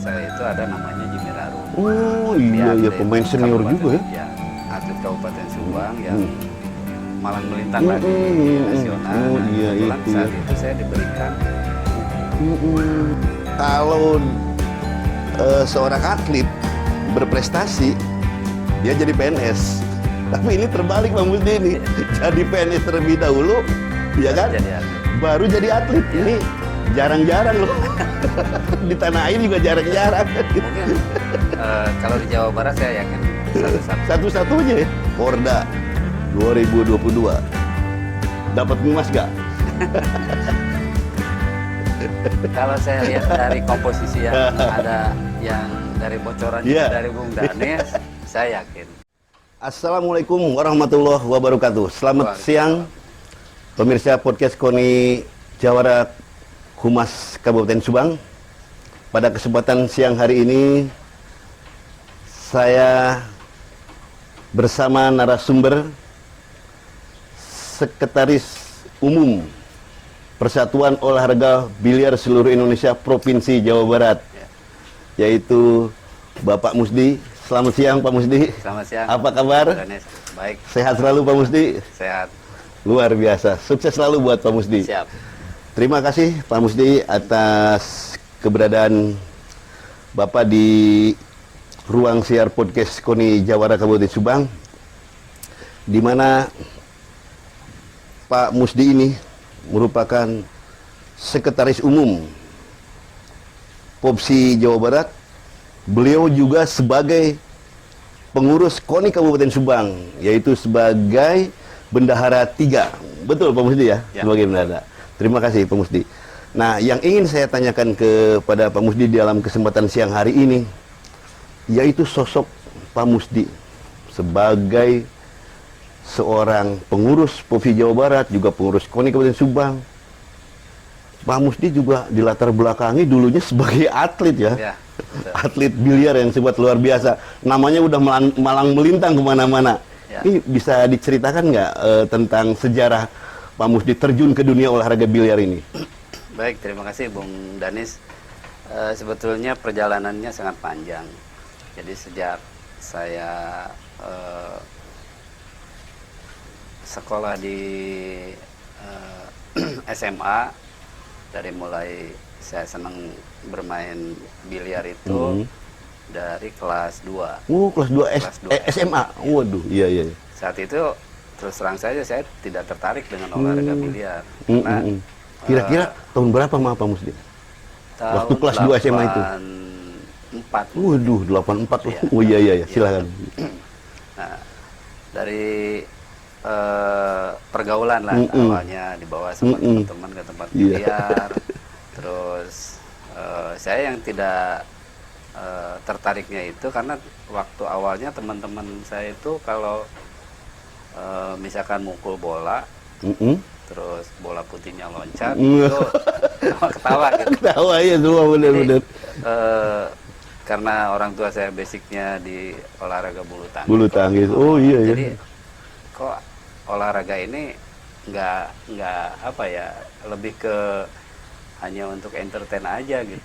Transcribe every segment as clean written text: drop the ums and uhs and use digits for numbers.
saya itu ada namanya Jimmy Raru. Oh Dia iya, atlet pemain senior Kabupaten- juga ya. Ya, atlet Kabupaten Subang yang malang melintang lah di nasional. Oh Nah, iya, kebetulan itu saat ya. itu saya diberikan Kalau seorang atlet berprestasi, dia jadi PNS. Tapi ini terbalik Bang Musdi ini. Jadi PNS terlebih dahulu, ya kan? jadi atlet. Baru jadi atlet. Ya. Ini jarang-jarang loh. Di tanah air juga jarang-jarang. Mungkin kalau di Jawa Barat saya yakin satu-satu. Satu-satunya ya. Porda 2022. Dapat emas gak? Kalau saya lihat dari komposisi yang ada, yang dari bocoran Iya. dari Bung Danis, saya yakin. Assalamualaikum warahmatullahi wabarakatuh. Selamat siang pemirsa podcast KONI Jawara Humas Kabupaten Subang. Pada kesempatan siang hari ini saya bersama narasumber Sekretaris Umum Persatuan Olahraga Biliar Seluruh Indonesia Provinsi Jawa Barat, yaitu Bapak Musdi. Selamat siang Pak Musdi. Selamat siang. Apa kabar? Danis. Baik, Sehat selalu Pak Musdi. sehat. Luar biasa. Sukses selalu buat Pak Musdi. Siap. Terima kasih Pak Musdi atas keberadaan Bapak di ruang siar podcast KONI Jawara Kabupaten Subang, di mana Pak Musdi ini merupakan Sekretaris Umum POPSI Jawa Barat. Beliau juga sebagai pengurus KONI Kabupaten Subang, yaitu sebagai Bendahara 3. Betul Pak Musdi ya? Ya. Sebagai Bendahara. Terima kasih Pak Musdi. Nah, yang ingin saya tanyakan kepada Pak Musdi dalam kesempatan siang hari ini, yaitu sosok Pak Musdi sebagai seorang pengurus POPSI Jawa Barat, juga pengurus KONI Kabupaten Subang. Pak Musdi juga dilatar belakangi dulunya sebagai atlet ya. Ya, betul. Atlet biliar yang sebuah luar biasa. Namanya udah malang melintang kemana-mana. Ya. Ini bisa diceritakan nggak tentang sejarah Pak Musdi terjun ke dunia olahraga biliar ini? Baik, terima kasih Bung Danis. Sebetulnya perjalanannya sangat panjang. Jadi sejak saya sekolah di SMA, dari mulai saya senang bermain biliar itu dari kelas 2. Kelas 2 Kelas 2 SMA. Waduh, iya iya. Saat itu terus terang saja saya tidak tertarik dengan olahraga biliar. Karena Kira-kira tahun berapa maaf Pak Musdi? tahun Waktu kelas 2 SMA itu? 4. Waduh, 84. Iya. Oh iya iya, silakan. Nah, dari pergaulan lah awalnya dibawa sama teman-teman ke tempat biliar. Terus saya yang tidak tertariknya itu karena waktu awalnya teman-teman saya itu kalau misalkan mukul bola, terus bola putihnya loncat, itu ketawa gitu. Ketawa ya semua benar-benar. Karena orang tua saya basicnya di olahraga bulu tangkis. Bulu tangkis. Oh iya ya. Jadi kok olahraga ini nggak apa ya, lebih ke hanya untuk entertain aja gitu.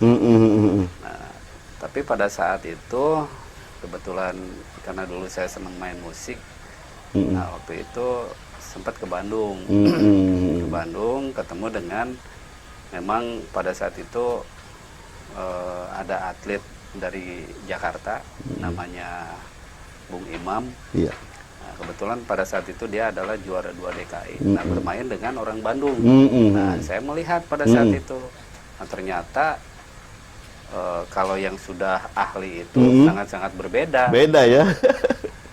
Nah, tapi pada saat itu kebetulan karena dulu saya senang main musik. Nah, waktu itu sempat ke Bandung. Ke Bandung ketemu dengan, memang pada saat itu ada atlet dari Jakarta namanya Bung Imam. Iya. Nah, kebetulan pada saat itu dia adalah juara 2 DKI. Nah, bermain dengan orang Bandung. Nah, saya melihat pada saat itu, nah, ternyata kalau yang sudah ahli itu sangat-sangat berbeda. Beda ya.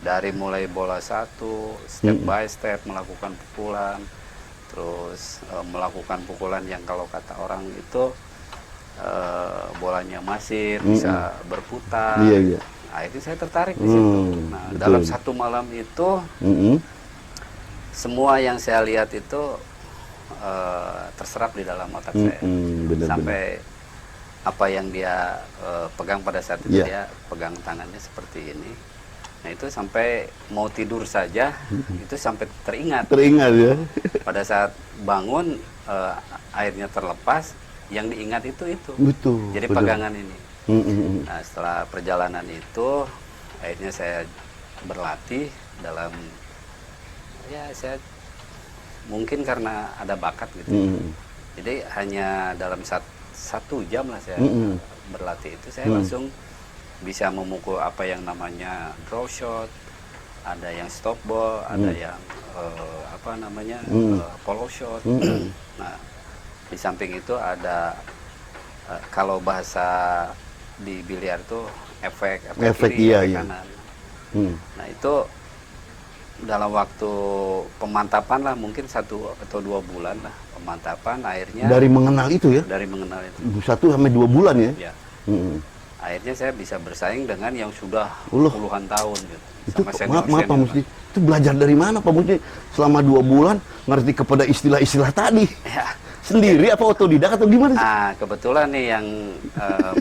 Dari mulai bola satu, step by step melakukan pukulan, terus melakukan pukulan yang kalau kata orang itu bolanya masir, bisa berputar. Iya iya. Nah, itu saya tertarik di situ. Nah, betul. dalam satu malam itu semua yang saya lihat itu terserap di dalam otak saya. Benar-benar. Sampai apa yang dia pegang pada saat itu, dia pegang tangannya seperti ini. Nah, itu sampai mau tidur saja itu sampai teringat. Teringat ya. Pada saat bangun airnya terlepas, yang diingat itu. Betul. Jadi betul. pegangan ini. Nah, setelah perjalanan itu akhirnya saya berlatih dalam, ya saya mungkin karena ada bakat gitu. Jadi hanya dalam satu jam lah saya berlatih itu, saya langsung bisa memukul apa yang namanya draw shot, ada yang stop ball, ada yang apa namanya follow shot. Nah, di samping itu ada kalau bahasa di biliar itu efek kiri, efek kanan. Nah, itu dalam waktu pemantapan lah, mungkin 1 atau 2 bulan lah pemantapan, akhirnya dari mengenal itu ya, dari mengenal itu 1 sampai 2 bulan ya. Akhirnya saya bisa bersaing dengan yang sudah puluhan tahun gitu. Itu maaf Pak Musdi, itu belajar dari mana Pak Musdi? Selama 2 bulan ngerti kepada istilah-istilah tadi Ya. sendiri apa otodidak atau gimana sih? Nah, kebetulan nih yang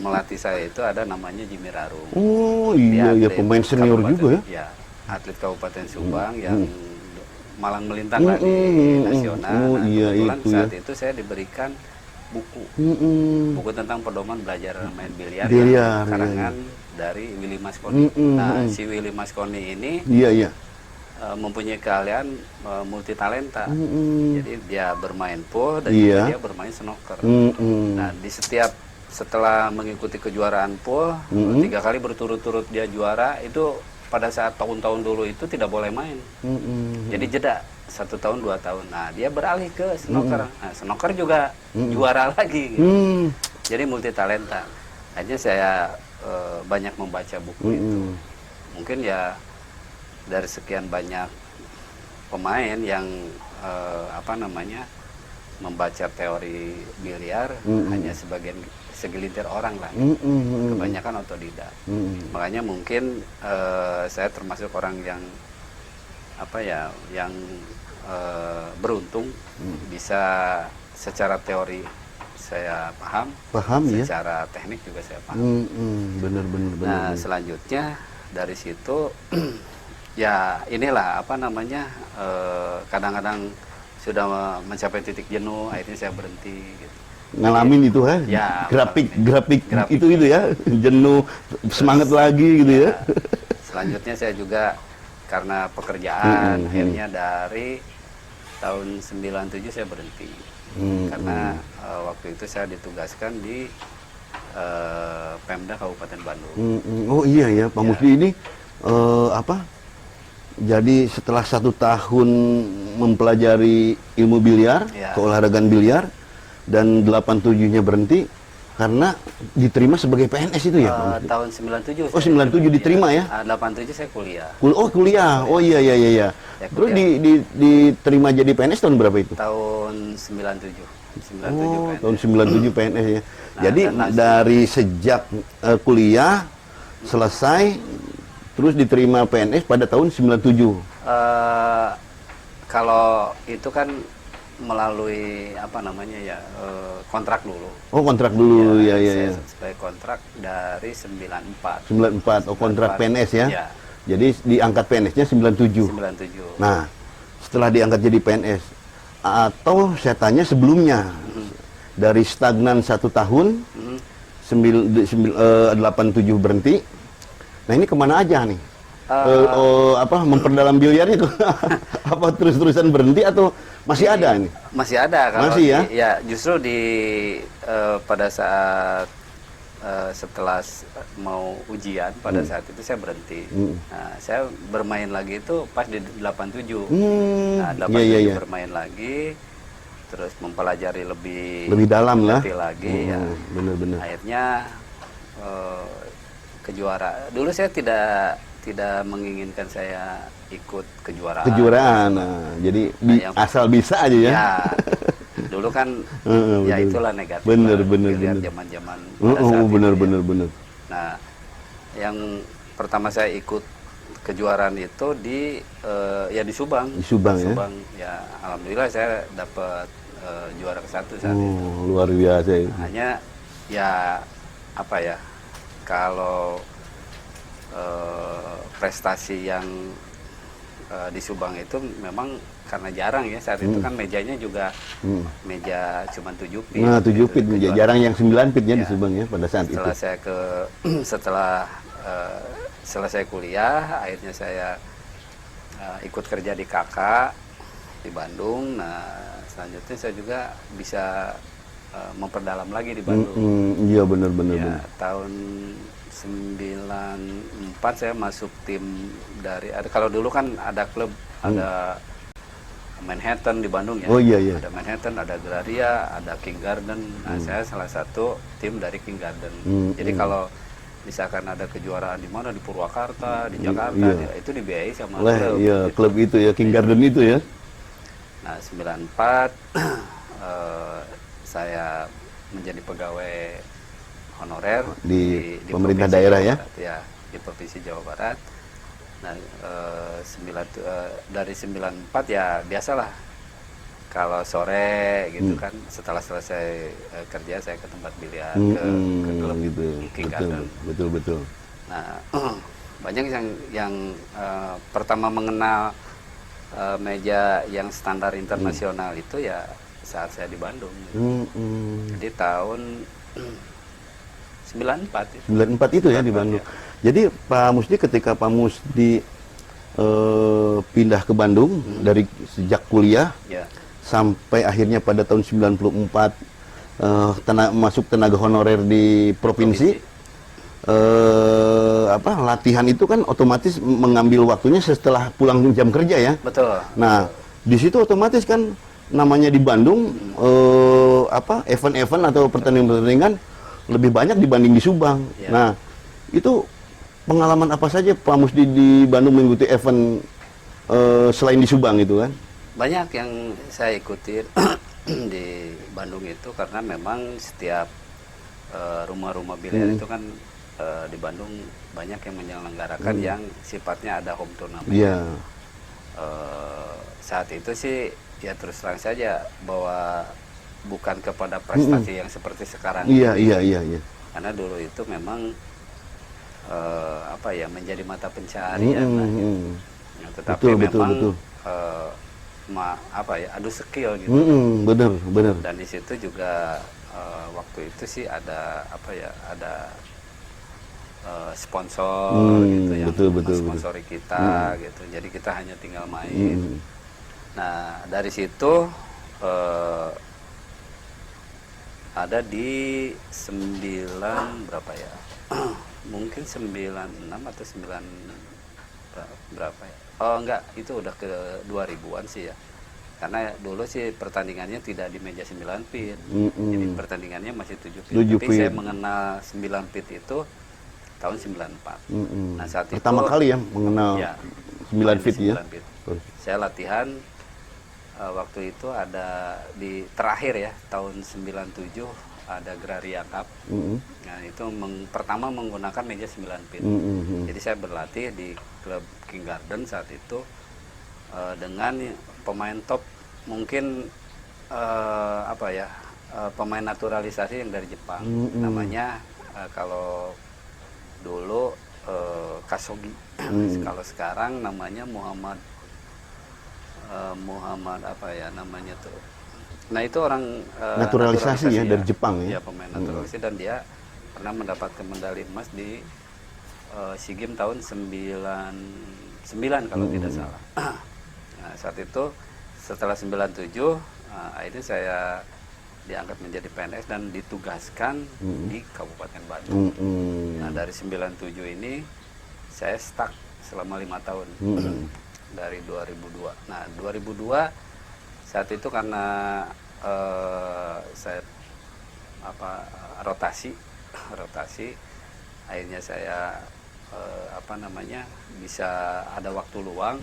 melatih saya itu ada namanya Jimmy Rarung. Oh iya, ya pemain senior juga ya. Ya, atlet Kabupaten Subang yang malang melintang lah di nasional. Nah, iya, kebetulan itu saat ya. itu saya diberikan buku tentang pedoman belajar main biliar, Biliar, karangan dari Willy Maskoni. Nah, si Willy Maskoni ini Iya. mempunyai keahlian multi talenta. Jadi dia bermain pool dan juga dia bermain snooker. Nah, setelah mengikuti kejuaraan pool 3 kali berturut-turut dia juara, itu pada saat tahun-tahun dulu itu tidak boleh main. Jadi jeda 1 tahun 2 tahun. Nah, dia beralih ke snooker. Nah, snooker juga juara lagi gitu. Jadi multi talenta. Akhirnya saya banyak membaca buku itu. Mungkin ya dari sekian banyak pemain yang membaca teori biliar, hanya segelintir orang lah. Kebanyakan otodidak. Makanya mungkin saya termasuk orang yang beruntung bisa secara teori saya paham secara teknik juga saya paham. Benar. Nah, selanjutnya dari situ ya inilah kadang-kadang sudah mencapai titik jenuh, akhirnya saya berhenti gitu. Ngalamin itu ya, grafik itu ya, jenuh, semangat lagi gitu ya. Selanjutnya saya juga karena pekerjaan akhirnya dari tahun 97 saya berhenti. Karena waktu itu saya ditugaskan di Pemda Kabupaten Bandung. Oh iya ya, Pak Musdi ini jadi setelah 1 tahun mempelajari ilmu biliar, keolahragaan biliar, dan 87-nya berhenti karena diterima sebagai PNS itu ya, Pak Musdi? Tahun 97. Oh, 97 diterima ya? 87 saya kuliah. Kuliah. Oh iya. Terus diterima jadi PNS tahun berapa itu? Tahun 97. PNS. Tahun 97 PNS ya. Jadi dari sejak kuliah selesai terus diterima PNS pada tahun 97. Kalau itu kan melalui kontrak dulu. Oh, kontrak dulu ya. Saya sebagai kontrak dari 94. 94. Oh, kontrak PNS ya. Ya. Jadi diangkat PNS-nya 97. 97. Nah, setelah diangkat jadi PNS atau saya tanya sebelumnya dari stagnan 1 tahun 87 berhenti. Nah, ini kemana aja nih? Memperdalam biliarnya itu apa terus-terusan berhenti atau masih ada ini? Masih ada kalau masih ya? Ya, justru pada saat setelah mau ujian pada saat itu saya berhenti. Nah, saya bermain lagi itu pas di 87. Nah, 87 bermain lagi, terus mempelajari lebih dalam lah lagi ya. Benar. Akhirnya kejuara. Dulu saya tidak menginginkan saya ikut kejuaraan. Nah, jadi asal bisa aja ya. Ya, dulu kan ya itulah negatif. Bener. Zaman-zaman bener. Nah, yang pertama saya ikut kejuaraan itu di Subang. Di Subang ya. Ya, alhamdulillah saya dapat juara ke-1 saat itu. Luar biasa ya. Hanya kalau prestasi yang di Subang itu memang karena jarang ya saat itu kan mejanya juga meja cuma 7 feet. Nah, 7 feet, Kejuaraan. jarang yang 9 feetnya di Ya. Subang ya pada saat Setelah itu. saya setelah selesai kuliah, akhirnya saya ikut kerja di kakak di Bandung. Nah, selanjutnya saya juga bisa memperdalam lagi di Bandung. Iya benar-benar. Ya, tahun 94 saya masuk tim dari kalau dulu kan ada klub ada Manhattan di Bandung ya. Oh iya iya. Ada Manhattan, ada Agraria, ada King Garden. Nah, saya salah satu tim dari King Garden. Jadi kalau misalkan ada kejuaraan di mana di Purwakarta, di Jakarta, itu dibiayai sama Wah, klub. iya, gitu. klub itu ya, King Garden itu ya. Nah, 94 saya menjadi pegawai honorer Di pemerintah Provinsi daerah Jawa ya? Barat, ya, di Provinsi Jawa Barat. Nah, dari 94 ya biasalah kalau sore gitu kan setelah selesai kerja saya ke tempat biliar ke klub Gitu. King Betul, Garden. betul. Nah, banyak yang pertama mengenal meja yang standar internasional itu ya saat saya di Bandung. Jadi tahun 94 itu. 94 itu ya di Bandung. Jadi Pak Musdi ketika Pak Musdi pindah ke Bandung dari sejak kuliah Ya, sampai akhirnya pada tahun 94 masuk tenaga honorer di provinsi. Latihan itu kan otomatis mengambil waktunya setelah pulang jam kerja ya. betul. Nah, di situ otomatis kan namanya di Bandung event-event atau pertandingan-pertandingan lebih banyak dibanding di Subang. Ya. Nah, itu pengalaman apa saja Pak Musdi di Bandung mengikuti event selain di Subang itu kan? Banyak yang saya ikutin di Bandung itu karena memang setiap rumah-rumah biliar itu kan di Bandung banyak yang menyelenggarakan yang sifatnya ada home tournament. Iya. Saat itu sih ya terus terang saja bahwa bukan kepada prestasi yang seperti sekarang. Iya. Karena dulu itu memang menjadi mata pencaharian lah, gitu. Ya, tetapi memang adu skill gitu. Bener. Dan di situ juga waktu itu sih ada sponsor gitu yang mensponsori kita gitu. Jadi kita hanya tinggal main. Nah, dari situ ada di 9 berapa ya? Mungkin 96 atau 9 berapa ya? Oh enggak, itu udah ke 2000-an sih ya. Karena dulu sih pertandingannya tidak di meja 9 feet. Jadi pertandingannya masih 7 feet. 7 Tapi feet. saya mengenal 9 feet itu tahun 94. Nah, saat Pertama itu kali ya mengenal ya, 9 feet ya. 9 feet. Saya latihan waktu itu ada di terakhir ya tahun 97 ada Agraria Cup. Nah, itu pertama menggunakan meja 9 feet. Jadi saya berlatih di klub King Garden saat itu dengan pemain top mungkin pemain naturalisasi yang dari Jepang. Namanya kalau dulu Kasogi. Kalau sekarang namanya Muhammad apa ya namanya tuh. Nah, itu orang naturalisasi ya dari Jepang ya. Iya, pemain naturalisasi dan dia pernah mendapatkan medali emas di SEA Games tahun 99 kalau tidak salah. Nah, saat itu setelah 97 akhirnya saya diangkat menjadi PNS dan ditugaskan di Kabupaten Bandung. Nah, dari 97 ini saya stuck selama 5 tahun dari 2002. Nah, 2002 saat itu karena saya rotasi akhirnya saya bisa ada waktu luang.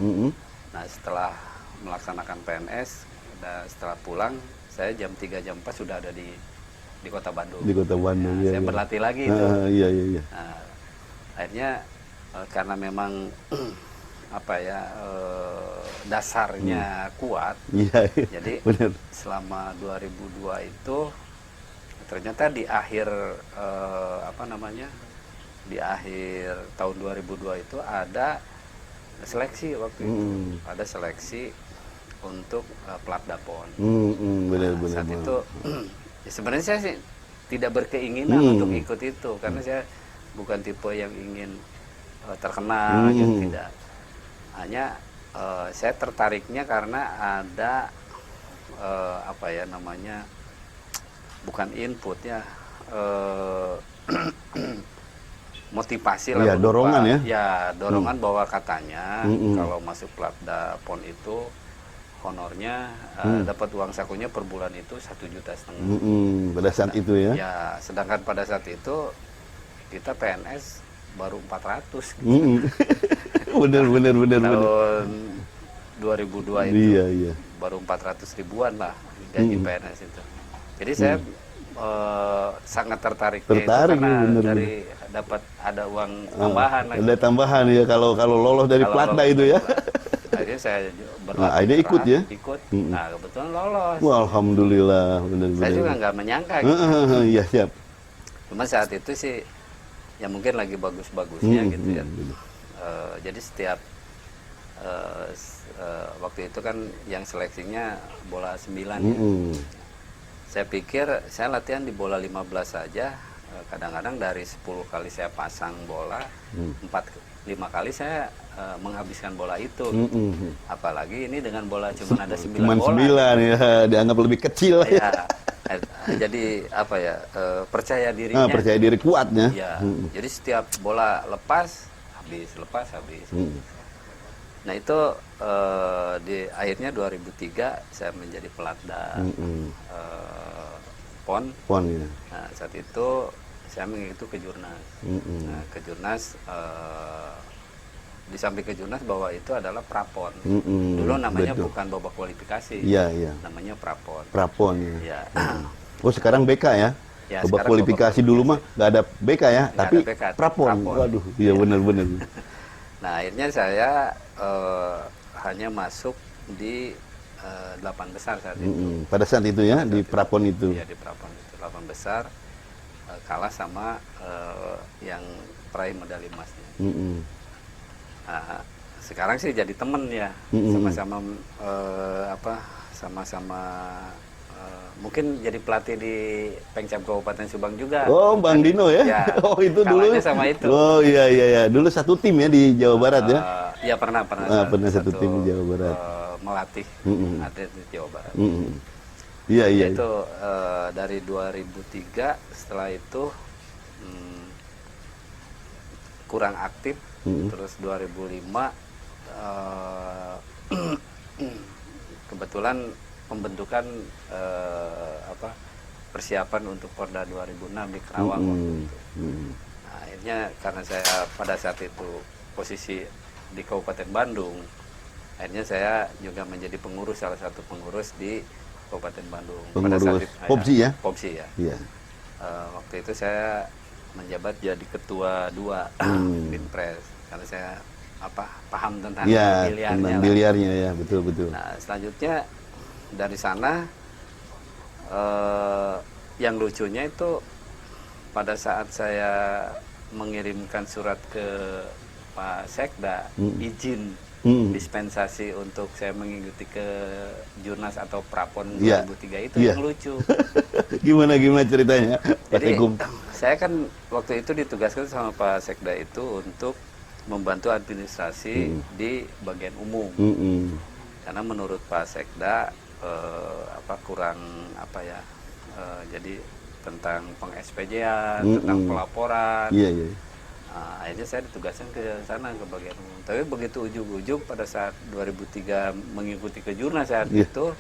Nah, setelah melaksanakan PNS dan setelah pulang saya jam 3 jam 4 sudah ada di Kota Bandung. Di Kota Bandung. Nah, saya berlatih lagi itu. Iya. Nah, akhirnya karena memang dasarnya kuat. Iya. Jadi Benar. selama 2002 itu ternyata di akhir di akhir tahun 2002 itu ada seleksi waktu itu. Ada seleksi untuk Platda PON. Benar-benar. Saat itu ya sebenarnya saya sih tidak berkeinginan untuk ikut itu karena saya bukan tipe yang ingin terkenal, gitu, tidak. Hanya saya tertariknya karena ada apa ya namanya, bukan input ya, motivasi lah, ya, dorongan ya. Ya dorongan bahwa katanya kalau masuk Platda PON itu honornya dapat uang sakunya per bulan itu 1,5 juta. Pada saat itu ya. Ya, sedangkan pada saat itu kita PNS baru 400 gitu. Benar. Tahun 2002 itu Iya. baru 400 ribuan lah gaji PNS itu. Jadi saya sangat tertarik itu karena bener, dari dapat ada uang tambahan lagi. Ada tambahan ya kalau lolos dari Kalau Platda lolos itu dari ya. Platda. Akhirnya saya berlatih akhirnya ikut keras, ya? Ikut. Nah, kebetulan lolos. Wah, alhamdulillah, benar-benar. Saya juga nggak menyangka gitu. Iya, siap. Cuma saat itu sih ya mungkin lagi bagus-bagusnya gitu ya. Jadi setiap waktu itu kan yang seleksinya bola 9 ya. Saya pikir saya latihan di bola 15 saja. Kadang-kadang dari 10 kali saya pasang bola, 4-5 kali saya menghabiskan bola itu. Apalagi ini dengan bola cuma ada 9 Cuman bola. 9 ya, dianggap lebih kecil Ya. Jadi apa ya, percaya dirinya. percaya diri kuatnya. Ya, jadi setiap bola lepas habis. Nah itu di akhirnya 2003 saya menjadi Platda PON. PON ya. Nah saat itu saya mengikuti Kejurnas. Nah Kejurnas di samping Kejurnas bahwa itu adalah Prapon. Dulu namanya bukan babak kualifikasi. Iya. Namanya Prapon. Prapon ya. Ya. Oh sekarang BK ya? Ya, babak sekarang kualifikasi babak dulu mah nggak ada BK ya, Nggak tapi ada BK, Prapon. Prapon. Waduh, iya benar-benar. Nah akhirnya saya hanya masuk di 8 besar saat itu. Pada saat itu ya, di Prapon itu. Iya di Prapon itu 8 besar, kalah sama yang peraih medali emasnya. Nah, sekarang sih jadi temen ya, sama-sama sama-sama mungkin jadi pelatih di Pengcap Kabupaten Subang juga. Oh, Bang Dino ya? Ya, Oh, itu dulu. kalahnya sama itu. Oh, iya. Dulu satu tim ya di Jawa Barat ya? Iya pernah Pernah satu tim di Jawa Barat. Melatih atlet di Jawa Barat. Iya. Itu dari 2003, setelah itu kurang aktif, terus 2005 kebetulan pembentukan persiapan untuk Porda 2006 di Kerawang waktu itu. Nah, akhirnya karena saya pada saat itu posisi di Kabupaten Bandung, akhirnya saya juga menjadi salah satu pengurus di Kabupaten Bandung. Pengurus Popsi ya? Popsi ya. Iya. Waktu itu saya menjabat jadi ketua 2 Binpres karena saya paham tentang biliarnya ya, betul. Nah selanjutnya dari sana yang lucunya itu pada saat saya mengirimkan surat ke Pak Sekda izin dispensasi untuk saya mengikuti ke Jurnas atau Prapon 2003 itu yang lucu. Gimana ceritanya, Pak Jadi Sekum? saya kan waktu itu ditugaskan sama Pak Sekda itu untuk membantu administrasi di bagian umum. Karena menurut Pak Sekda kurang jadi tentang peng-SPJ-an, tentang pelaporan. Iya. Nah, akhirnya saya ditugaskan ke sana ke bagian umum. Tapi begitu ujung-ujung pada saat 2003 mengikuti ke Jurnas saat itu,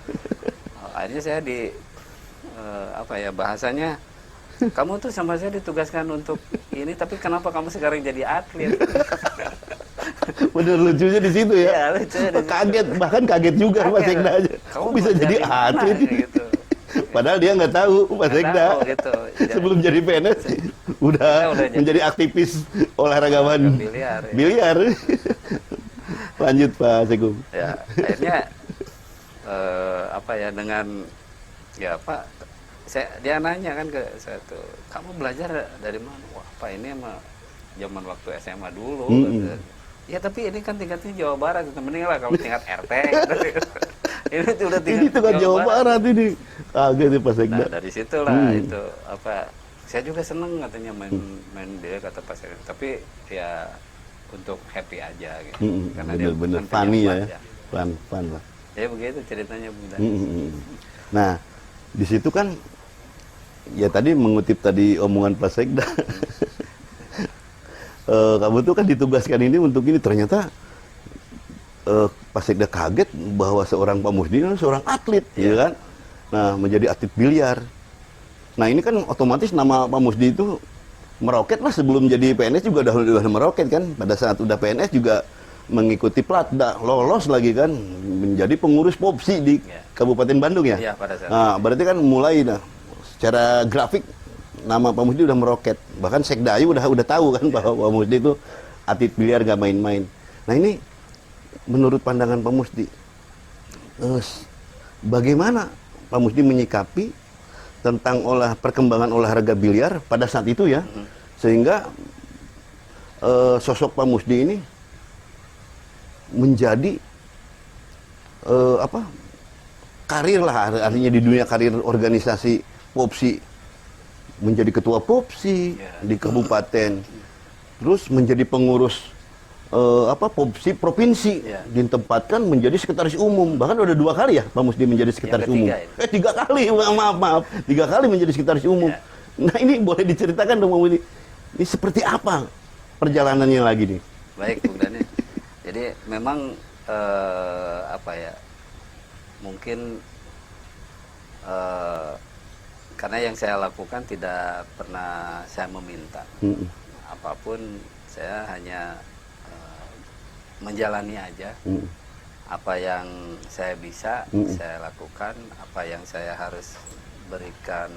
akhirnya saya bahasanya, kamu tuh sama saya ditugaskan untuk ini, tapi kenapa kamu sekarang jadi atlet? Bener, lucunya di situ ya. Iya, lucunya di situ. Kaget, bahkan kaget juga Pak Sekda aja. Kamu bisa jadi atlet gitu. Padahal dia nggak tahu Pak Sekda. Gitu. Sebelum jadi PNS udah menjadi aktivis olahragawan biliar. Lanjut Pak Sekum. Ya, akhirnya dengan Pak, dia nanya kan ke saya tuh, kamu belajar dari mana? Wah Pak, ini emang zaman waktu SMA dulu. Ya tapi ini kan tingkatnya Jawa Barat, mending lah kalau tingkat RT. Ini tuh udah Ini tuh kan Jawa Barat ini. Kaget nih Pak Sekda. Nah dari situlah itu apa? Saya juga seneng katanya main dia kata Pak Sekda. Tapi ya untuk happy aja gitu. Karena dia Bener-bener kan funny pejabat ya. Fun lah. Ya begitu ceritanya Bung Dan. Nah, di situ kan ya tadi mengutip tadi omongan Pak Sekda. Kamu tuh kan ditugaskan ini untuk ini, ternyata Pak Sekda kaget bahwa seorang Pak Musdi itu seorang atlet, ya kan? Nah, menjadi atlet biliar. Nah, ini kan otomatis nama Pak Musdi itu meroket lah, sebelum jadi PNS juga udah meroket kan. Pada saat udah PNS juga mengikuti Platda, lolos lagi kan, menjadi pengurus Popsi di Kabupaten Bandung ya. Iya, pada saat Nah, berarti kan mulai secara grafik nama Pak Musdi udah meroket. Bahkan Sekdayu udah tahu kan bahwa Pak Musdi itu atlet biliar gak main-main. Nah, ini menurut pandangan Pak Musdi, bagaimana Pak Musdi menyikapi tentang perkembangan olahraga biliar pada saat itu ya, sehingga sosok Pak Musdi ini menjadi karir lah, artinya di dunia karir organisasi Popsi, menjadi ketua Popsi di kabupaten, terus menjadi pengurus Popsi provinsi, ditempatkan menjadi sekretaris umum. Bahkan udah 2 kali ya Pak Musdi menjadi sekretaris umum. 3 kali, maaf 3 kali menjadi sekretaris umum. Nah, ini boleh diceritakan dong Pak Musdi, ini seperti apa perjalanannya lagi nih? Baik Bung Dani. Jadi memang mungkin karena yang saya lakukan tidak pernah saya meminta apapun, saya hanya menjalani aja. Apa yang saya bisa saya lakukan, apa yang saya harus berikan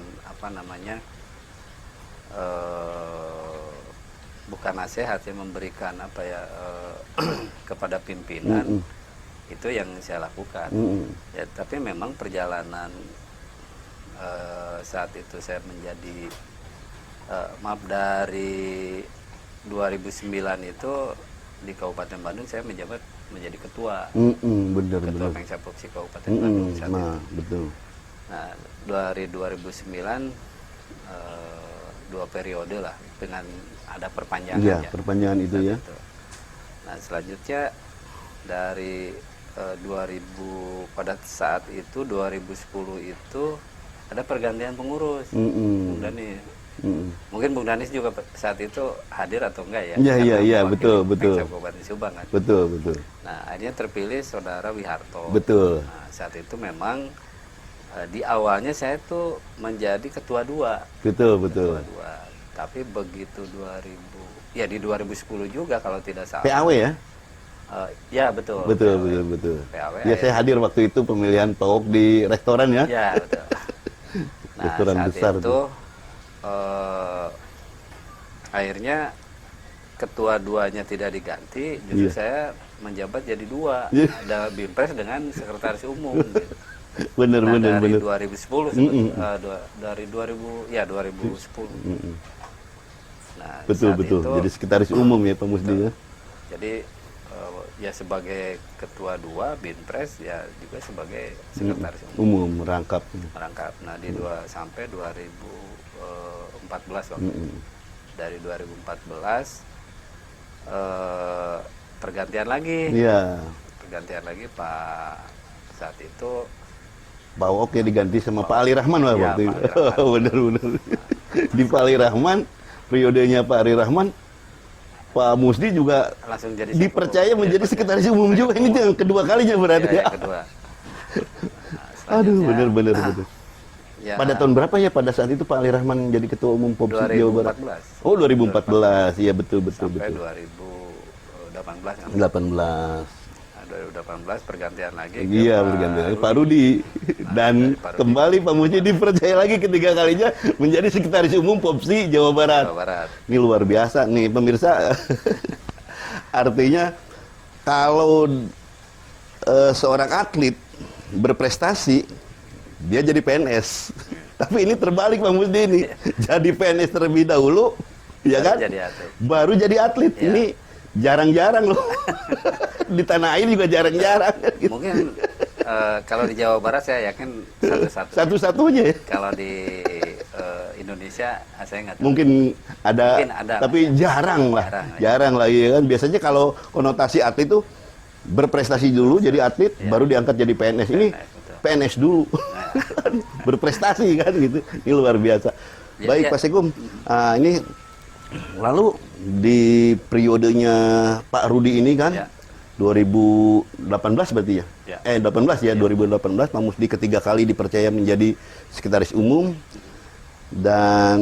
bukan nasihat ya, memberikan kepada pimpinan, itu yang saya lakukan. Ya, tapi memang perjalanan saat itu saya menjadi dari 2009 itu di Kabupaten Bandung saya menjadi ketua. Ketua Pengsa Popsi Kabupaten Bandung saat itu. Betul. Nah, dari 2009 2 periode lah, dengan ada perpanjangan. Iya, perpanjangan itu ya. Nah, selanjutnya dari 2000 pada saat itu 2010 itu ada pergantian pengurus. Bung Dani. Mungkin Bung Danis juga saat itu hadir atau enggak ya? Iya, betul. Kabupaten Subang kan. Betul. Nah, akhirnya terpilih Saudara Wiharto. Betul. Nah, saat itu memang di awalnya saya tuh menjadi ketua 2. Betul. Ketua 2. Tapi begitu di 2010 juga kalau tidak salah. PAW ya? Ya, betul. Betul. PAW. Ya, saya hadir waktu itu pemilihan PAWOK di restoran ya. Ya, betul. Nah, restoran saat besar itu akhirnya ketua 2-nya tidak diganti, justru saya menjabat jadi 2. Ada Bimpres dengan sekretaris umum. Gitu. Bener. Dari 2010 dari 2010. Nah, betul. itu, jadi sekretaris umum ya Pak Musdi ya. Jadi ya sebagai ketua 2 Binpres, ya juga sebagai sekretaris umum merangkap. Nah, di sampai 2014 waktu itu. Dari 2014 pergantian lagi. Iya. Pergantian lagi Pak, saat itu Pak Wok ya diganti sama Pak Ali Rahman lah waktu itu. Bener. Di Pak Ali Rahman, periodenya Pak Ali Rahman, Pak Musdi juga langsung jadi dipercaya menjadi sekretaris umum juga. Ini yang kedua kalinya berarti ya. Kedua. Nah, aduh, bener. Ya. Pada tahun berapa ya pada saat itu Pak Ali Rahman jadi ketua umum Popsi Jawa Barat? 2014. Oh, 2014. Iya, betul. Sampai 2018 kan? 2018 pergantian lagi. Iya, pergantian. Pak Rudi. Dan kembali Pak Musdi dipercaya lagi ketiga kalinya menjadi sekretaris umum Popsi Jawa Barat. Ini luar biasa nih pemirsa. Artinya kalau seorang atlet berprestasi, dia jadi PNS. Tapi ini terbalik Pak Musdi ini. Jadi PNS terlebih dahulu, ya kan? Baru jadi atlet. Ya. Ini jarang-jarang loh. Di tanah air juga jarang-jarang. Mungkin Kalau di Jawa Barat saya yakin satu-satu. Satu-satunya ya. Kalau di Indonesia saya nggak tahu. Mungkin ada, Mungkin ada tapi lah, ya. jarang lah. Jarang, ya. Jarang lah ya kan. Biasanya kalau konotasi atlet itu berprestasi dulu jadi atlet, Ya. baru diangkat jadi PNS. Ini PNS, betul. PNS dulu. Berprestasi kan gitu. Ini luar biasa. Ya, Baik ya. Pak Segum, ini lalu di periodenya Pak Rudi ini kan, Ya. 2018 berarti ya? Ya. 18 ya, 2018 Pak Musdi ketiga kali dipercaya menjadi sekretaris umum. Dan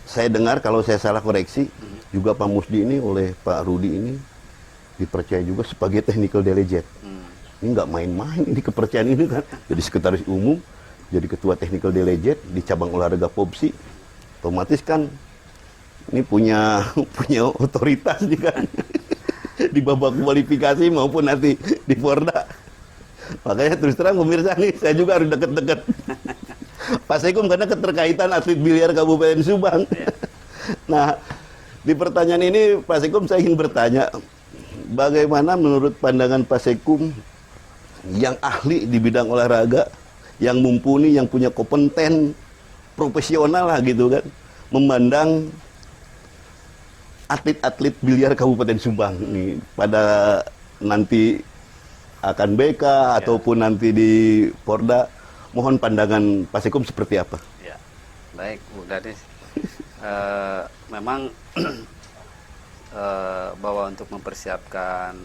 saya dengar, kalau saya salah koreksi, juga Pak Musdi ini oleh Pak Rudi ini dipercaya juga sebagai technical delegate. Ini nggak main-main ini kepercayaan ini kan. Jadi sekretaris umum, jadi ketua technical delegate di cabang olahraga POPSI. Otomatis kan ini punya otoritas nih kan. Di babak kualifikasi maupun nanti di Porda. Makanya terus terang pemirsa nih, saya juga harus deket-deket Pak Segum karena keterkaitan atlet biliar Kabupaten Subang. Nah, di pertanyaan ini Pak Segum saya ingin bertanya, bagaimana menurut pandangan Pak Segum yang ahli di bidang olahraga, yang mumpuni, yang punya kompeten, profesional lah gitu kan, memandang atlet-atlet biliar Kabupaten Subang nih pada nanti akan BK ataupun nanti di Porda, mohon pandangan Pak Segum seperti apa? Ya, baik Bu Danis. Memang bahwa untuk mempersiapkan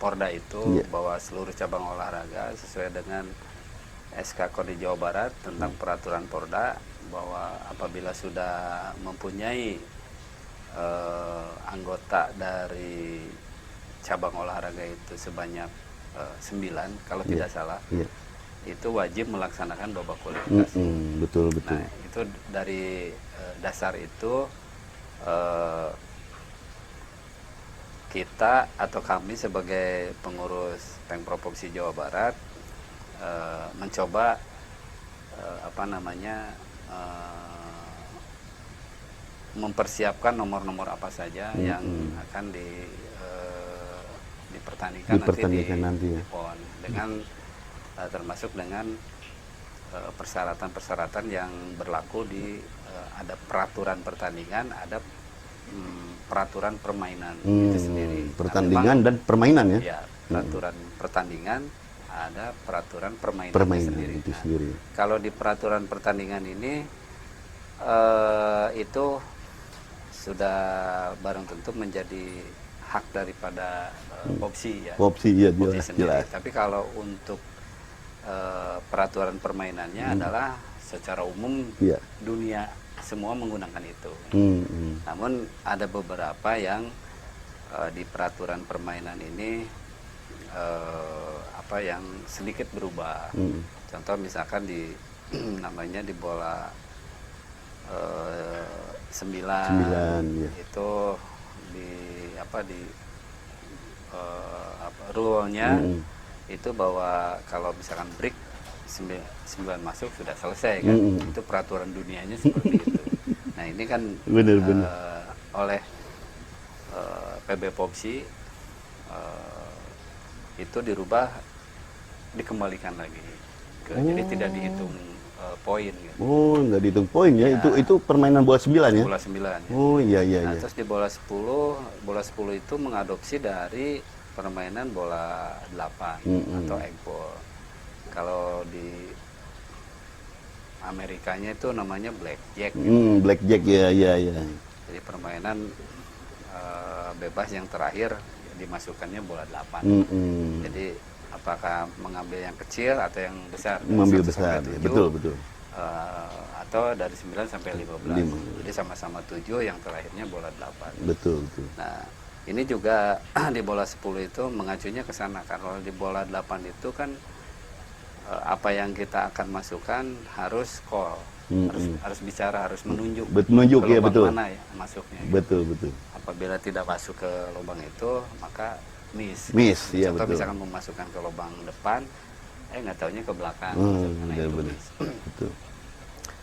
Porda itu, bahwa seluruh cabang olahraga sesuai dengan SK Koni Jawa Barat tentang peraturan Porda, bahwa apabila sudah mempunyai anggota dari cabang olahraga itu sebanyak 9 kalau tidak salah, itu wajib melaksanakan babak kualifikasi. Betul. Nah, itu dari dasar itu kita atau kami sebagai pengurus Pemprov Provinsi Jawa Barat mencoba mempersiapkan nomor-nomor apa saja yang akan dipertandingkan nanti di PON, dengan termasuk dengan persyaratan-persyaratan yang berlaku di ada peraturan pertandingan, ada peraturan permainan itu sendiri. Pertandingan dan permainan ya? Ya, peraturan pertandingan, ada peraturan permainan sendiri. Itu sendiri. Kalau di peraturan pertandingan ini itu sudah barang tentu menjadi hak daripada POPSI ya. POPSI ya, jelas. Tapi kalau untuk peraturan permainannya adalah secara umum dunia semua menggunakan itu. Namun ada beberapa yang di peraturan permainan ini yang sedikit berubah. Contoh misalkan di namanya di bola 9 itu di rule-nya itu bahwa kalau misalkan break 9 masuk sudah selesai kan. Itu peraturan dunianya seperti itu. Nah, ini kan oleh PB POPSI itu dirubah, dikembalikan lagi jadi tidak dihitung poin gitu. Oh, nggak dihitung poin ya. Itu permainan bola 9 ya? Bola 9 ya. Oh iya. Terus di bola 10 itu mengadopsi dari permainan bola 8 atau eggball. Kalau di Amerikanya itu namanya blackjack. Blackjack ya. Jadi permainan bebas yang terakhir dimasukkannya bola 8. Jadi apakah mengambil yang kecil atau yang besar? Mengambil besar, ya. Betul. Atau dari 9 sampai 15. Jadi sama-sama 7, yang terakhirnya bola 8. Betul. Nah, ini juga di bola 10 itu mengacunya ke sana. Kalau di bola 8 itu kan apa yang kita akan masukkan harus call. Harus bicara, harus menunjuk. Menunjuk ke ya, lubang betul. mana ya masuknya. Betul. Apabila tidak masuk ke lubang itu, maka miss. Ya, Contoh betul. misalkan memasukkan ke lubang depan, nggak taunya ke belakang. Karena itu benar. miss. Betul.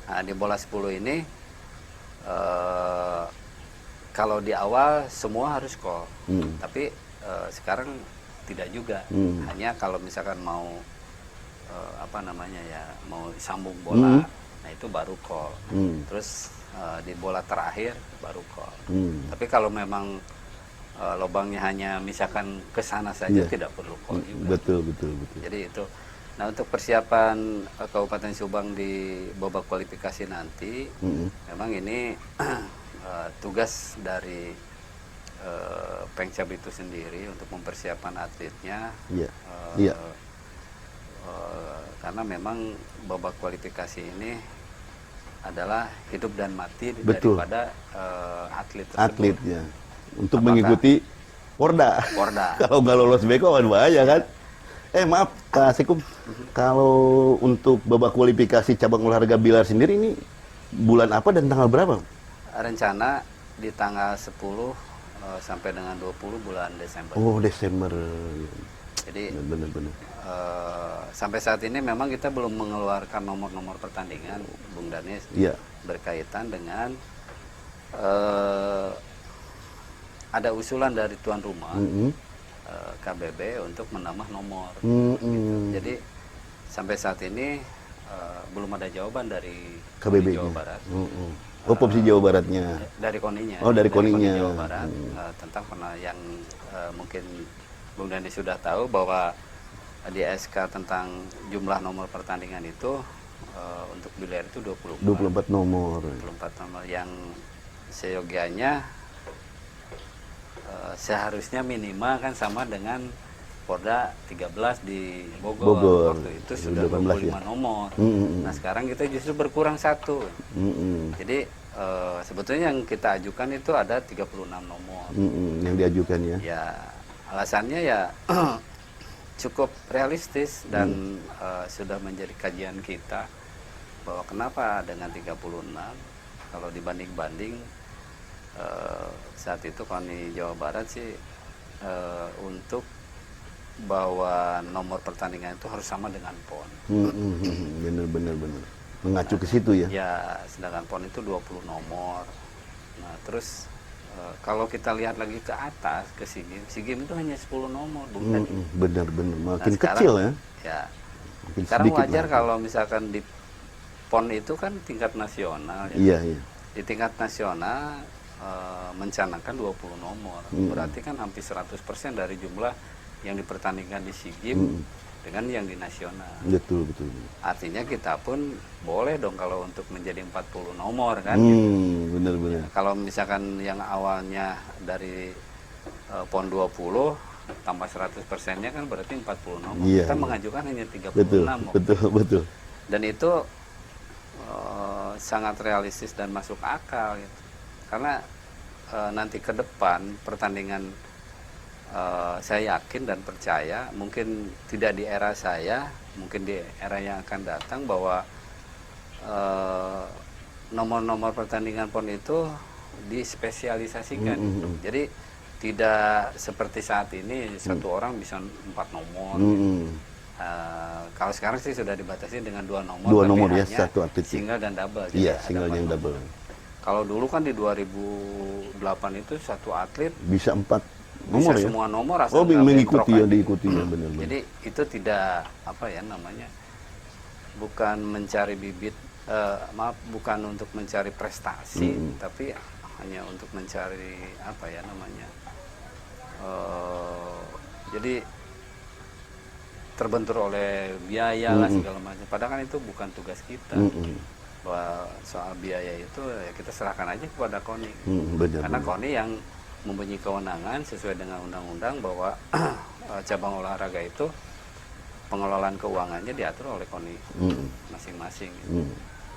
Nah, di bola 10 ini kalau di awal semua harus call, tapi sekarang tidak juga. Hanya kalau misalkan mau apa namanya ya, mau sambung bola, nah itu baru call. Terus di bola terakhir baru call. Tapi kalau memang lubangnya hanya misalkan ke sana saja, tidak perlu call juga. Betul. Jadi itu. Nah, untuk persiapan Kabupaten Subang di babak kualifikasi nanti, memang ini tugas dari Pengcap itu sendiri untuk mempersiapkan atletnya. Karena memang babak kualifikasi ini adalah hidup dan mati daripada atlet tersebut. Atletnya untuk mengikuti Porda. Kalau nggak lolos beko kan bahaya kan. Maaf Pak Sekum, kalau untuk babak kualifikasi cabang olahraga biliar sendiri ini bulan apa dan tanggal berapa? Rencana di tanggal 10 sampai dengan 20 bulan Desember. Oh, Desember. Jadi benar. sampai saat ini memang kita belum mengeluarkan nomor-nomor pertandingan, Bung Danis, berkaitan dengan ada usulan dari tuan rumah KBB untuk menambah nomor. Gitu. Jadi sampai saat ini belum ada jawaban dari KBB Jawa Barat. Provinsi Jawa Baratnya. Dari KONI-nya. Oh, dari KONI KONI-nya. Jawa Barat tentang yang mungkin Bung Dani sudah tahu bahwa di SK tentang jumlah nomor pertandingan itu untuk biliar itu 24 nomor. 24 nomor yang seyogianya seharusnya minimal kan sama dengan Porda 13 di Bogor. Waktu itu sudah 25 nomor. Nah, sekarang kita justru berkurang 1. Jadi sebetulnya yang kita ajukan itu ada 36 nomor. Yang diajukan ya. Ya, alasannya ya cukup realistis dan sudah menjadi kajian kita bahwa kenapa dengan 36 kalau dibanding-banding saat itu KONI Jawa Barat sih untuk bahwa nomor pertandingan itu harus sama dengan PON. Benar. Mengacu ke situ ya. Ya, sedangkan PON itu 20 nomor. Nah, terus kalau kita lihat lagi ke atas ke SEA Games itu hanya 10 nomor, Bung. Benar. Makin kecil ya. Ya. Makin sekarang wajar lah. kalau misalkan di PON itu kan tingkat nasional ya. Iya. Di tingkat nasional mencanangkan 20 nomor. Berarti kan hampir 100% dari jumlah yang dipertandingkan di SEA Games dengan yang di nasional. Betul. Artinya kita pun boleh dong kalau untuk menjadi 40 nomor kan. Benar. Ya, kalau misalkan yang awalnya dari PON 20 tambah 100%-nya kan berarti 40 nomor. Kita mengajukan hanya 36 nomor. Betul. Dan itu sangat realistis dan masuk akal gitu. Karena nanti ke depan pertandingan saya yakin dan percaya mungkin tidak di era saya, mungkin di era yang akan datang bahwa nomor-nomor pertandingan PON itu dispesialisasikan. Jadi tidak seperti saat ini satu orang bisa 4 nomor. Kalau sekarang sih sudah dibatasi dengan 2 nomor. 2 nomor ya, satu atlet. Single dan double. Iya, single dan double. Kalau dulu kan di 2008 itu satu atlet bisa 4 bisa nomor ya. semua nomor asal mengikuti ya, diikuti ya, benar. Jadi itu tidak apa ya namanya, bukan mencari bibit, bukan untuk mencari prestasi, tapi hanya untuk mencari apa ya namanya. Jadi terbentur oleh biaya lah segala macam. Padahal kan itu bukan tugas kita. Bahwa soal biaya itu ya kita serahkan aja kepada KONI. Karena KONI yang mempunyai kewenangan sesuai dengan undang-undang bahwa cabang olahraga itu pengelolaan keuangannya diatur oleh KONI masing-masing.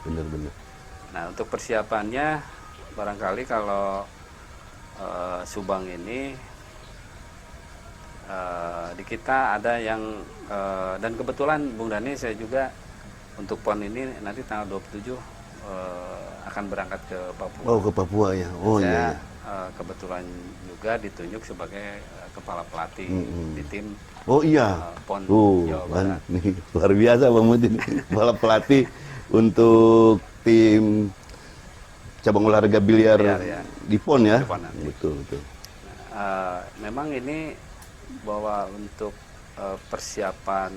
Benar. Nah, untuk persiapannya barangkali kalau Subang ini di kita ada yang dan kebetulan Bung Dani saya juga untuk PON ini nanti tanggal 27 akan berangkat ke Papua. Oh, ke Papua ya. Oh saya, iya. Kebetulan juga ditunjuk sebagai kepala pelatih di tim. Oh iya. PON Jawa Barat. Nih, luar biasa Bang Muti, kepala pelatih untuk tim cabang olahraga biliar ya. Di PON ya. Di PON betul. Memang ini bahwa untuk persiapan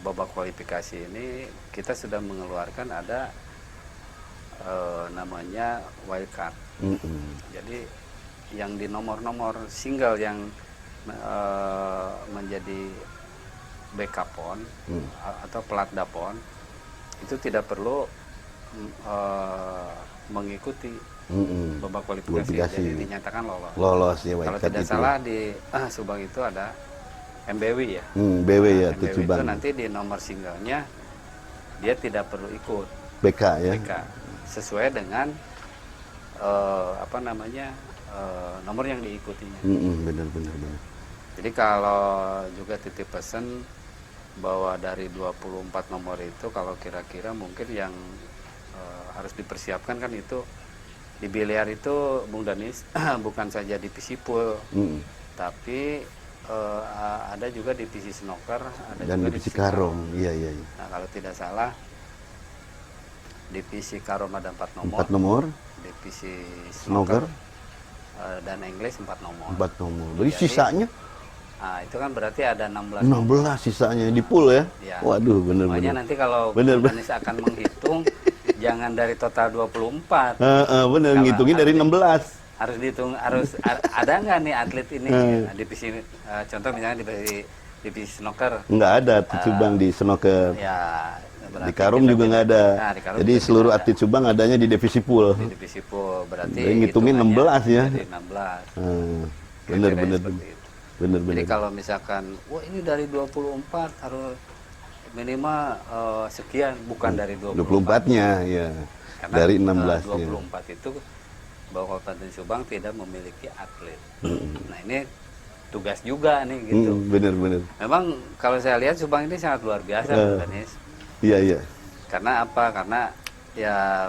babak kualifikasi ini kita sudah mengeluarkan ada namanya wildcard. Jadi yang di nomor-nomor single yang menjadi backup pon atau pelatda pon itu tidak perlu mengikuti babak kualifikasi, jadi dinyatakan lolos. Lolos ya, Kalau tidak salah di Subang itu ada MBW ya. BW ya, MBW itu Subang. nanti di nomor singlenya dia tidak perlu ikut BK ya. BK sesuai dengan nomor yang diikutinya. Benar. Jadi kalau juga titip pesan bahwa dari 24 nomor itu kalau kira-kira mungkin yang harus dipersiapkan kan itu di biliar itu Bung Danis bukan saja divisi pool, tapi ada juga divisi snooker, ada Dan juga divisi karong. Iya. Nah kalau tidak salah divisi karong ada 4 nomor, 4 nomor, divisi snooker, dan English 4 nomor. 4 nomor. Jadi sisanya? Nah, itu kan berarti ada 16 16 sisanya di pool ya? Ya. Waduh, benar. Makanya nanti kalau Bener. Danis akan menghitung, jangan dari total 24. Bener, Kalau ngitungin dari 16. Harus dihitung, ada nggak nih atlet ini divisi, contoh misalnya divisi snooker. Nggak ada atlet Subang di snooker. Ya, Di Karom juga nggak ada. Nah, di Karom Jadi juga seluruh tidak ada. atlet Subang adanya di divisi pool. Di divisi pool berarti Jadi ngitungin hitungannya 16 ya. dari 16. Bener. Kriteria seperti itu. Bener. Jadi kalau misalkan, wah ini dari 24 harus minimal sekian, bukan dari 24. 24-nya ya. Karena Dari 16 ya. 24 itu bahwa Kabupaten Subang tidak memiliki atlet. Nah ini tugas juga nih gitu. Bener. Memang kalau saya lihat Subang ini sangat luar biasa, Pak Danis. Iya. Karena apa? Karena ya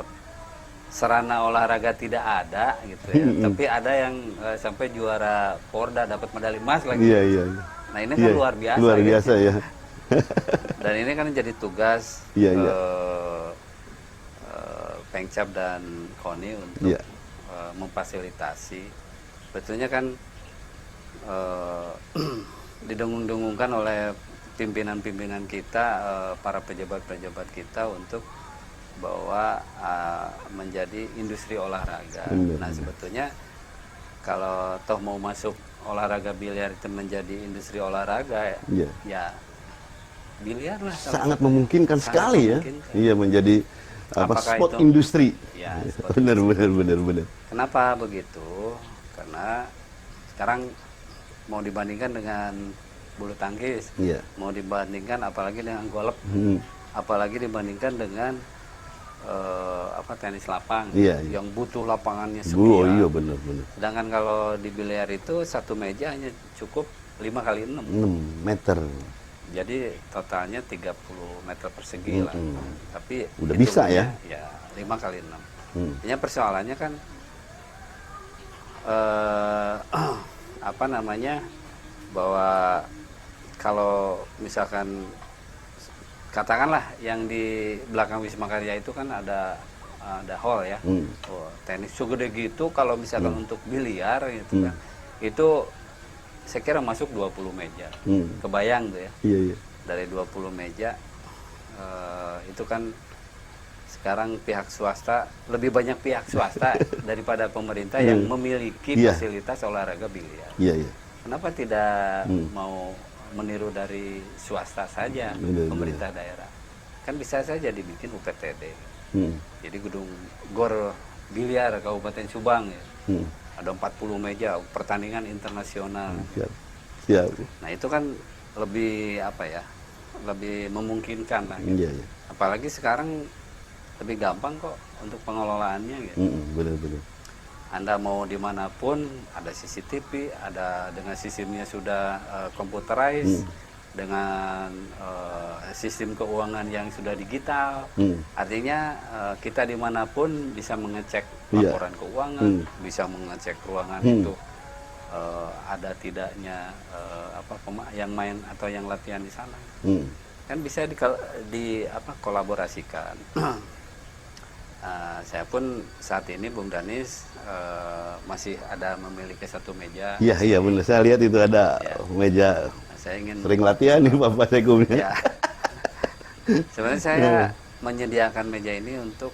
sarana olahraga tidak ada gitu ya. Tapi ada yang sampai juara Porda dapat medali emas lagi. Iya. Nah ini kan luar biasa. Luar gitu. biasa ya. Dan ini kan jadi tugas Iya. Pengcap dan KONI untuk Iya. memfasilitasi. Betulnya kan didengung-dengungkan oleh pimpinan-pimpinan kita, para pejabat-pejabat kita untuk bahwa menjadi industri olahraga. Nah sebetulnya kalau toh mau masuk olahraga biliar itu menjadi industri olahraga ya biliar lah. Sangat memungkinkan sekali ya. memungkinkan. Iya, menjadi Apakah sport itu- industri. Ya, sport Bener. Kenapa begitu? Karena sekarang mau dibandingkan dengan bulu tangkis, Iya. mau dibandingkan apalagi dengan golf, apalagi dibandingkan dengan tenis lapang, Iya. yang butuh lapangannya Oh sekian. iya, bener. Sedangkan kalau di biliar itu satu meja hanya cukup 5 kali 6. 6 meter. Jadi totalnya 30 meter persegi lah. Tapi Udah bisa ya? Ya 5 kali 6. Artinya persoalannya kan bahwa kalau misalkan katakanlah yang di belakang Wisma Karya itu kan ada hall ya. Oh, tenis segede gitu kalau misalkan untuk biliar gitu kan. Itu saya kira masuk 20 meja. Kebayang tuh ya. Iya. Dari 20 meja itu kan sekarang pihak swasta, lebih banyak pihak swasta daripada pemerintah yang memiliki fasilitas olahraga biliar. Iya. Kenapa tidak mau meniru dari swasta saja, pemerintah daerah? Kan bisa saja dibikin UPTD. Jadi gedung GOR biliar Kabupaten Subang ya. Ada 40 meja pertandingan internasional. Siap. Nah itu kan lebih lebih memungkinkan lah gitu. Iya. Apalagi sekarang lebih gampang kok untuk pengelolaannya gitu. Bener. Anda mau dimanapun ada CCTV, ada dengan sistemnya sudah computerized, dengan sistem keuangan yang sudah digital. Artinya kita dimanapun bisa mengecek laporan keuangan, bisa mengecek ruangan itu ada tidaknya yang main atau yang latihan di sana. Kan bisa kolaborasikan Saya pun saat ini Bung Danis masih ada memiliki satu meja. Iya, iya benar. Saya lihat itu ada Ya. meja. Saya ingin Sering latihan nih Bapak Sekum. ya. Sebenarnya saya menyediakan meja ini untuk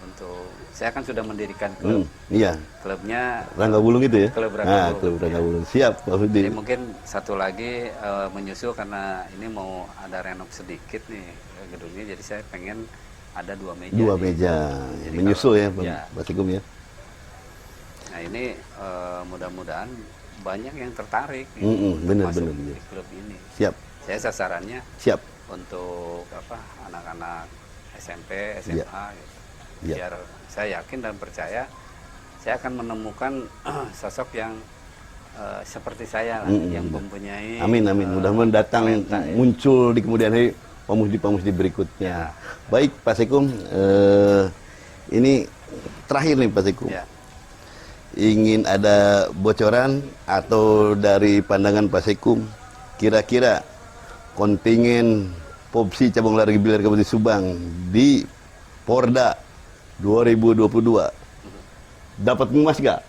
untuk saya kan sudah mendirikan klub. Iya. Klubnya Rangga Bulung itu ya? Klub Rangga Bulung, Klub Rangga ya. Bulung. Siap, Pak Musdi. Jadi mungkin satu lagi menyusul karena ini mau ada renov sedikit nih gedungnya, jadi saya pengen ada 2 meja. 2 nih. meja. Jadi Menyusul ya, kalau- Pak Sekum ya. Nah ini mudah-mudahan banyak yang tertarik nih benar, masuk benar. di klub ini. Siap, Saya sasarannya siap. untuk anak-anak SMP, SMA Iya. gitu. Iya. Biar saya yakin dan percaya saya akan menemukan sosok yang seperti saya lah, yang mempunyai Amin, amin. Mudah-mudahan datang talenta, ya. muncul di kemudian hari pemusdi berikutnya. Ya. Baik, Pak Sekum. Ini terakhir nih, Pak Sekum. Ya. Ingin ada bocoran atau dari pandangan Pak Sekum, kira-kira kontingen Popsi cabang olahraga biliar Kabupaten Subang di Porda 2022 dapat emas gak?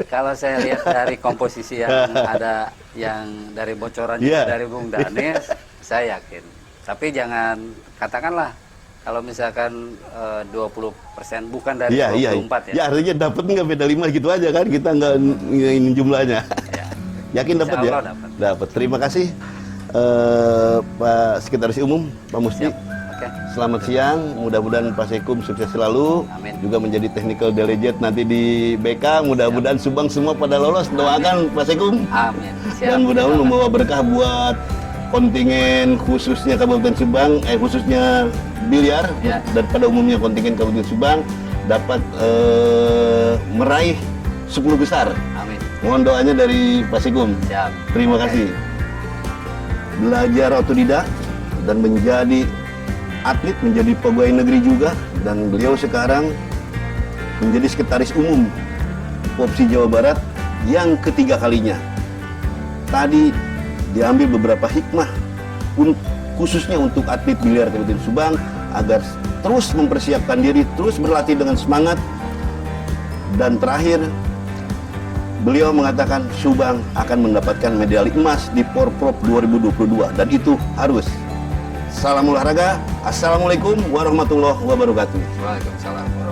Kalau saya lihat dari komposisi yang ada, yang dari bocoran Iya. dari Bung Danis, saya yakin. Tapi jangan katakanlah kalau misalkan 20% bukan dari Iya, iya. 24 Ya artinya dapat nggak medali emas gitu aja kan? Kita nggak ingin jumlahnya. Ya. Yakin dapat Insya ya? Allah dapat. Dapat. Terima kasih Pak Sekretaris Umum, Pak Musdi. Siap. Oke. Selamat siang. Mudah-mudahan Pak Sekum sukses selalu. Amin. Juga menjadi technical delegate nanti di BK. Mudah-mudahan Subang semua pada lolos. Doakan Pak Sekum. Amin. Siap. Dan mudah-mudahan membawa berkah buat kontingen khususnya Kabupaten Subang, khususnya biliar, Ya. dan pada umumnya kontingen Kabupaten Subang dapat meraih 10 besar. Amin. Mohon doanya dari Pak Sekum. Siap. Terima kasih. Belajar otodidak dan menjadi atlet, menjadi pegawai negeri juga, dan beliau sekarang menjadi sekretaris umum Popsi Jawa Barat yang ketiga kalinya. Tadi diambil beberapa hikmah khususnya untuk atlet biliar Kabupaten Subang agar terus mempersiapkan diri, terus berlatih dengan semangat. Dan terakhir, beliau mengatakan Subang akan mendapatkan medali emas di Porprov 2022 dan itu harus. Salam olahraga. Assalamualaikum warahmatullahi wabarakatuh. Waalaikumsalam.